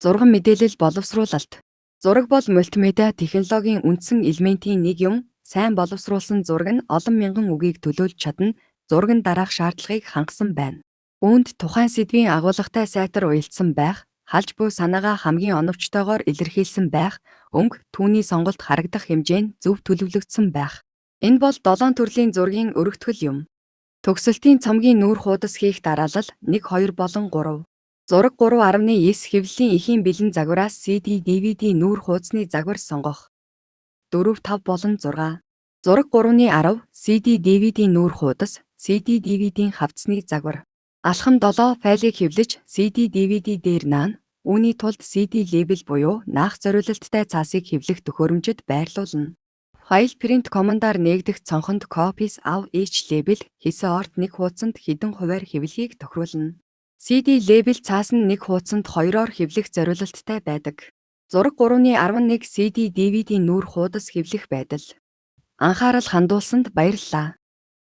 Зурган мэдээлэл боловсруулалт. Зураг бол мультимедиа технологийн үндсэн элементийн нэг юм. Сайн боловсруулсан зураг нь олон мянган үгийг төлөөлж чадна. Зураг нь дараах шаардлагыг хангасан байна. Үүнд тухайн сэдвийн агуулгатай сайтар уялдсан байх, халж буй санаагаа хамгийн оновчтойгоор илэрхийлсэн байх, өнгө түүний сонголт харагдах хэмжээнд зөв төлөвлөгдсөн байх. Энэ бол 7 төрлийн зургийн өргөтгөл юм. Төгсөлтийн цомгийн нүүр хуудас хийх дараалал 1, 2 болон 3. Зураг 3.9 хэвлэлийн эхийн бэлэн загвараас CD, DVD нүүр хуудасны загвар сонгох. 4, 5 болон 6. Зураг 3.10 CD, DVD нүүр хуудас, CD, DVD-ийн хавцсны загвар. Алхам 7 файлыг хэвлэж CD, DVD дээр наана. Үүний тулд CD лейбл буюу наах зориулалттай цаасыг хэвлэх төхөөрөмжөд байрлуулна. Файл print командаар нээгдэх цонхонд copies of each label хэсэг орт нэг хуудсанд хэдэн хувиар хэвлэхийг тохируулна. CD лейбл цаас нь нэг хуудсанд 2-оор хэвлэх зориулалттай байдаг. Зураг 3.11 CD, DVD нүүр хуудас хэвлэх байдал. Анхаарал хандуулсанд баярлалаа.